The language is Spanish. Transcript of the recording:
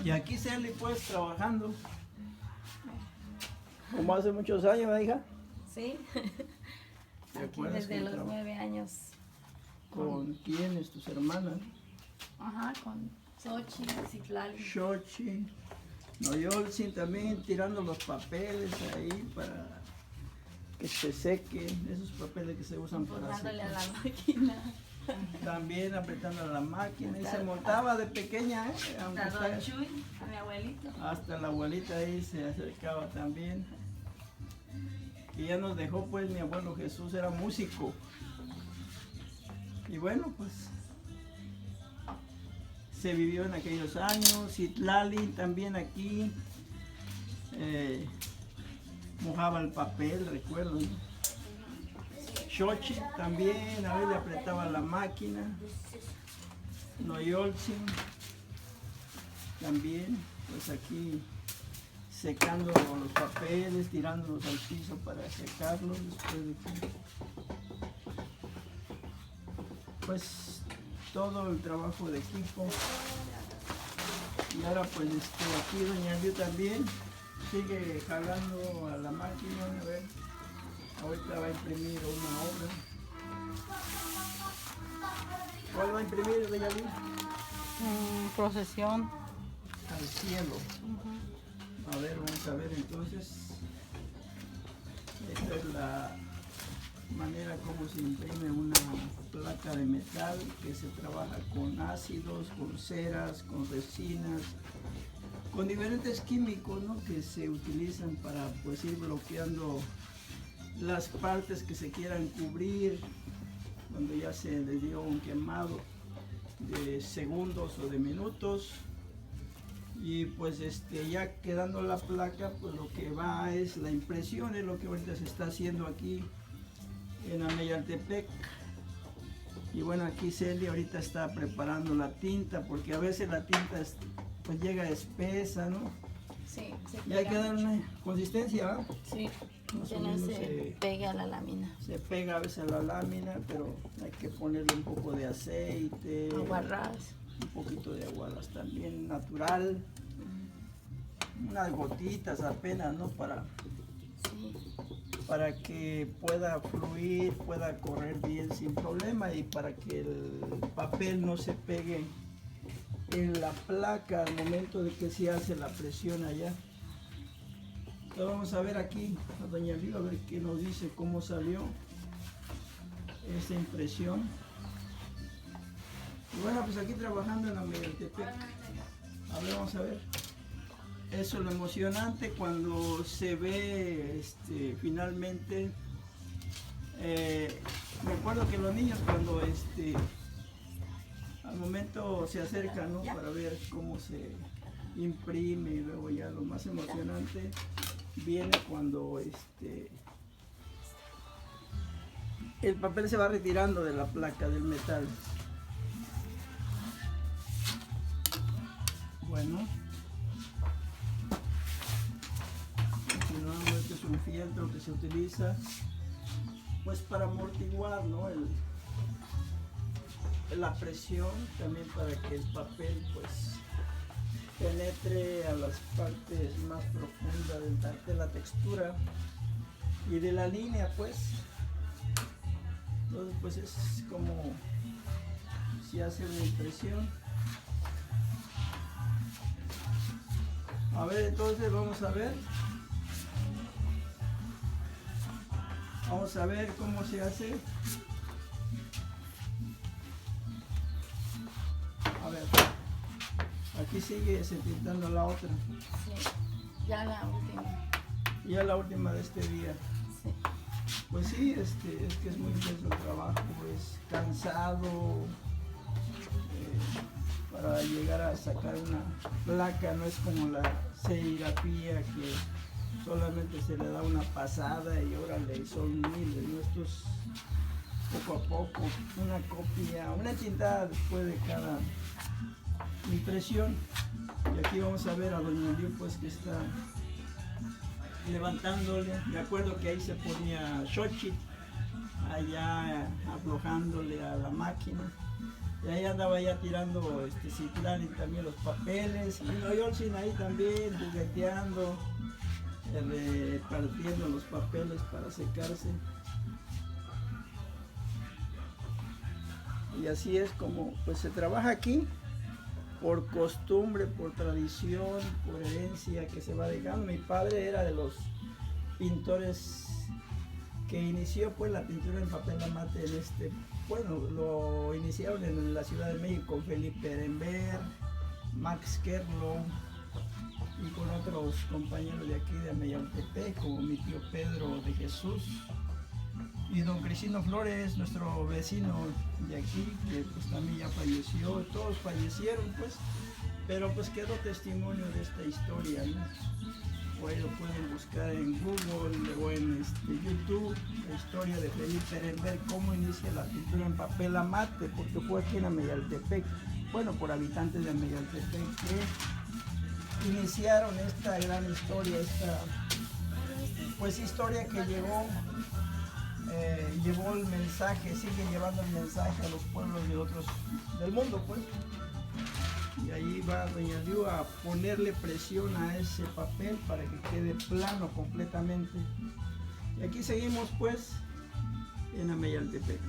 Y aquí Celi pues trabajando. Como hace muchos años, ¿verdad, hija? Sí. ¿Te Aquí acuerdas desde cómo los 9 años. ¿Con quiénes? ¿Tus hermanas? Ajá, con Xochitl, Citlali. Xochitl, Noyolcin también tirando los papeles ahí para que se sequen, esos papeles que se usan para Dándole a secar. la máquina. También apretando la máquina y se montaba de pequeña, aunque A está- Don Chuy, a mi abuelito. hasta la abuelita ahí se acercaba también. Y ya nos dejó pues mi abuelo Jesús, era músico. Y bueno, pues se vivió en aquellos años. Citlali también aquí mojaba el papel, recuerdo, ¿no? Xochitl también, a veces le apretaba la máquina. Noyolcin también, pues aquí secando los papeles, tirándolos al piso para secarlos después de que, pues todo el trabajo de equipo. Y ahora pues aquí doña Liu también sigue jalando a la máquina, a ver, ahorita va a imprimir una obra. ¿Cuál va a imprimir, doña Liu? Procesión. Al cielo. A ver, vamos a ver entonces. Esta es la manera como se imprime una placa de metal, que se trabaja con ácidos, con ceras, con resinas, con diferentes químicos, ¿no?, que se utilizan para pues ir bloqueando las partes que se quieran cubrir cuando ya se les dio un quemado de segundos o de minutos. Y pues ya quedando la placa, pues lo que va es la impresión, es lo que ahorita se está haciendo aquí en Ameyaltepec. Y bueno, aquí Celi ahorita está preparando la tinta, porque a veces la tinta pues llega espesa, ¿no? Sí, Y hay que darle una consistencia, ¿verdad? Sí, Más que o no menos se pegue a la lámina. se pega a veces a la lámina, pero hay que ponerle un poco de aceite, Aguarradas. un poquito de aguadas también natural, unas gotitas apenas, ¿no?, Sí. para que pueda fluir, pueda correr bien sin problema, y para que el papel no se pegue en la placa al momento de que se hace la presión allá. Entonces vamos a ver aquí a doña Liu, a ver qué nos dice, cómo salió esta impresión. Y bueno, pues aquí trabajando en la Ameyaltepec. A ver, vamos a ver. Eso es lo emocionante cuando se ve finalmente. Me acuerdo que los niños cuando al momento se acercan, ¿no?, para ver cómo se imprime, y luego ya lo más emocionante viene cuando el papel se va retirando de la placa del metal. Bueno, continuamos. Este es un fieltro que se utiliza pues para amortiguar, ¿no?, la presión, también para que el papel pues penetre a las partes más profundas de la textura y de la línea, pues. Entonces pues es como si hace una impresión. A ver, entonces vamos a ver cómo se hace. A ver, aquí sigue se pintando la otra. Sí, ya la última. Ya la última de este día. Sí. Pues sí, es que es muy intenso el trabajo, es cansado. Para llegar a sacar una placa no es como la serigrafía, que solamente se le da una pasada y órale, son miles, ¿no? Esto es poco a poco, una copia, una tintada después de cada impresión. Y aquí vamos a ver a doña Liu pues que está levantándole. Me acuerdo que ahí se ponía Xochitl allá aflojándole a la máquina. Y ahí andaba ya tirando Citlán y también los papeles. Y no, yo sin ahí también jugueteando, repartiendo los papeles para secarse. Y así es como pues se trabaja aquí, por costumbre, por tradición, por herencia que se va dejando. Mi padre era de los pintores que inició pues la pintura en papel mate en bueno, lo iniciaron en la Ciudad de México con Felipe Erember, Max Kerlo y con otros compañeros de aquí de Ameyaltepec, como mi tío Pedro de Jesús y don Cristino Flores, nuestro vecino de aquí, que pues también ya falleció. Todos fallecieron pues, pero pues quedó testimonio de esta historia, ¿no? O ahí lo pueden buscar en Google o en YouTube, la historia de Felipe Erember, cómo inicia la pintura en papel mate, porque fue aquí en Ameyaltepec, bueno, por habitantes de Ameyaltepec, que iniciaron esta gran historia, esta pues historia que llevó el mensaje, sigue llevando el mensaje a los pueblos de otros del mundo, pues. Y ahí va doña Liu a ponerle presión a ese papel para que quede plano completamente. Y aquí seguimos pues en Ameyaltepec.